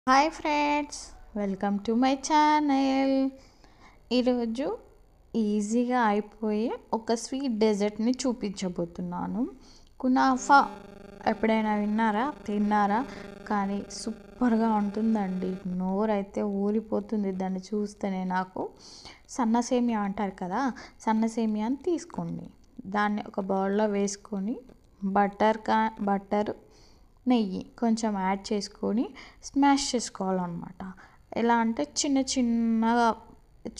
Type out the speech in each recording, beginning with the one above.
Hi friends, welcome to my channel. ఈరోజు ఈజీగా అయిపోయే ఒక స్వీట్ డెజర్ట్ని చూపించబోతున్నాను. కునాఫా ఎప్పుడైనా విన్నారా, తిన్నారా? కానీ సూపర్గా ఉంటుందండి. నోరైతే ఊరిపోతుంది దాన్ని చూస్తేనే. నాకు సన్న సేమియా అంటారు కదా, సన్న సేమియాని తీసుకోండి. దాన్ని ఒక బౌల్లో వేసుకొని బటర్ నెయ్యి కొంచెం యాడ్ చేసుకొని స్మాష్ చేసుకోవాలన్నమాట. ఎలా అంటే చిన్న చిన్నగా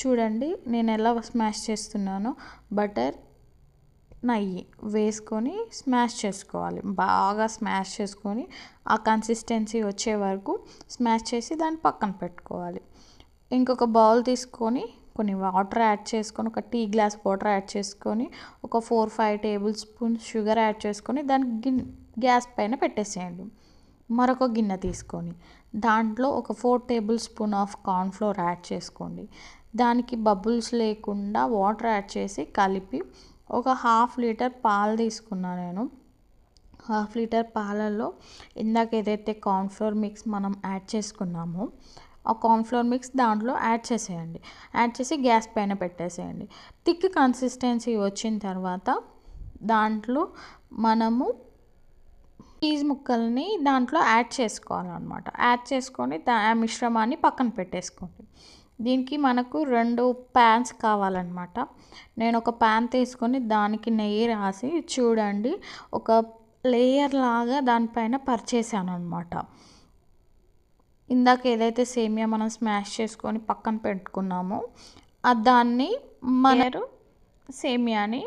చూడండి నేను ఎలా స్మాష్ చేస్తున్నానో. బటర్ నెయ్యి వేసుకొని స్మాష్ చేసుకోవాలి. బాగా స్మాష్ చేసుకొని ఆ కన్సిస్టెన్సీ వచ్చే వరకు స్మాష్ చేసి దాన్ని పక్కన పెట్టుకోవాలి. ఇంకొక బౌల్ తీసుకొని కొన్ని వాటర్ యాడ్ చేసుకొని, ఒక టీ గ్లాస్ వాటర్ యాడ్ చేసుకొని, ఒక 4-5 టేబుల్ స్పూన్ షుగర్ యాడ్ చేసుకొని దానికి గ్యాస్ పైన పెట్టేసేయండి. మరొక గిన్నె తీసుకొని దాంట్లో ఒక 4 table spoon of cornflour add చేసుకోండి. దానికి బబుల్స్ లేకుండా వాటర్ యాడ్ చేసి కలిపి ఒక 1/2 లీటర్ పాలు తీసుకున్నాను నేను. 1/2 లీటర్ పాలల్లో ఇందాక ఏదైతే కార్న్ఫ్లోర్ మిక్స్ మనం యాడ్ చేసుకున్నామో ఆ కార్న్ఫ్లోర్ మిక్స్ దాంట్లో యాడ్ చేసేయండి. యాడ్ చేసి గ్యాస్ పైన పెట్టేసేయండి. థిక్ కన్సిస్టెన్సీ వచ్చిన తర్వాత దాంట్లో మనము చీజ్ ముక్కల్ని దాంట్లో యాడ్ చేసుకోవాలన్నమాట. యాడ్ చేసుకొని ఆ మిశ్రమాన్ని పక్కన పెట్టేసుకోండి. దీనికి మనకు 2 ప్యాన్స్ కావాలన్నమాట. నేను ఒక ప్యాన్ తీసుకొని దానికి నెయ్యి రాసి చూడండి ఒక లేయర్ లాగా దానిపైన పరిచేసాను అనమాట. ఇందాక ఏదైతే సేమియా మనం స్మాష్ చేసుకొని పక్కన పెట్టుకున్నామో దాన్ని సేమియాని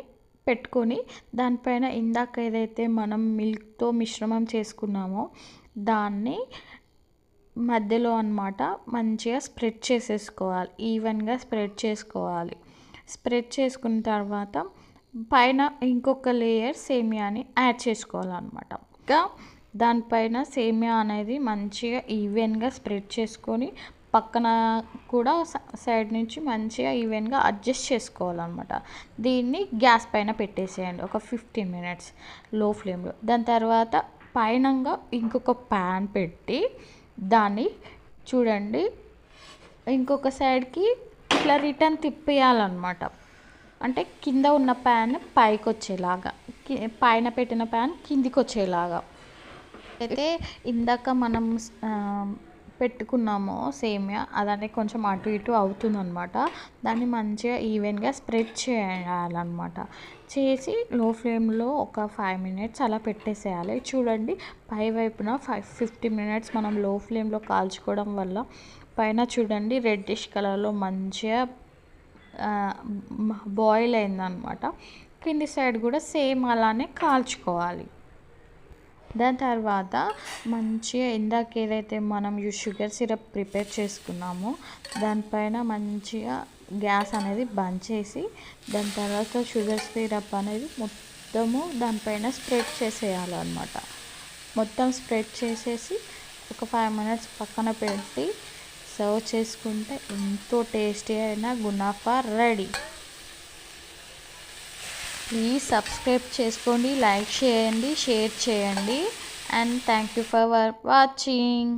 పెట్టుకొని దానిపైన ఇందాక ఏదైతే మనం మిల్క్తో మిశ్రమం చేసుకున్నామో దాన్ని మధ్యలో అన్నమాట మంచిగా స్ప్రెడ్ చేసేసుకోవాలి. ఈవెన్గా స్ప్రెడ్ చేసుకోవాలి. స్ప్రెడ్ చేసుకున్న తర్వాత పైన ఇంకొక లేయర్ సేమియాని యాడ్ చేసుకోవాలన్నమాట. ఇంకా దానిపైన సేమియా అనేది మంచిగా ఈవెన్గా స్ప్రెడ్ చేసుకొని పక్కన కూడా సైడ్ నుంచి మంచిగా ఈవెన్గా అడ్జస్ట్ చేసుకోవాలన్నమాట. దీన్ని గ్యాస్ పైన పెట్టేసేయండి ఒక 15 మినిట్స్ లో ఫ్లేమ్లో. దాని తర్వాత పైనంగా ఇంకొక ప్యాన్ పెట్టి దాన్ని చూడండి ఇంకొక సైడ్కి ఇట్లా రిటర్న్ తిప్పేయాలన్నమాట. అంటే కింద ఉన్న ప్యాన్ పైకి వచ్చేలాగా, పైన పెట్టిన ప్యాన్ కిందికి వచ్చేలాగా. అయితే ఇందాక మనం పెట్టుకున్నామో సేమియా అదనే కొంచెం అటు ఇటు అవుతుందన్నమాట. దాన్ని మంచిగా ఈవెన్గా స్ప్రెడ్ చేయాలన్నమాట. చేసి లో ఫ్లేమ్లో ఒక 5 మినిట్స్ అలా పెట్టేసేయాలి. చూడండి పై వైపున 15 మినిట్స్ మనం లో ఫ్లేమ్లో కాల్చుకోవడం వల్ల పైన చూడండి రెడ్డిష్ కలర్లో మంచిగా బాయిల్ అయిందనమాట. కింది సైడ్ కూడా సేమ్ అలానే కాల్చుకోవాలి. దాని తర్వాత మంచిగా ఇందాక ఏదైతే మనం షుగర్ సిరప్ ప్రిపేర్ చేసుకున్నామో దానిపైన మంచిగా గ్యాస్ అనేది బంద్ చేసి దాని తర్వాత షుగర్ సిరప్ అనేది మొత్తము దానిపైన స్ప్రెడ్ చేసేయాలన్నమాట. మొత్తం స్ప్రెడ్ చేసేసి ఒక 5 మినిట్స్ పక్కన పెట్టి సర్వ్ చేసుకుంటే ఎంతో టేస్టీ అయిన గునాఫా రెడీ. ప్లీజ్ సబ్స్క్రైబ్ చేసుకోండి, లైక్ చేయండి, షేర్ చేయండి. And thank you for watching.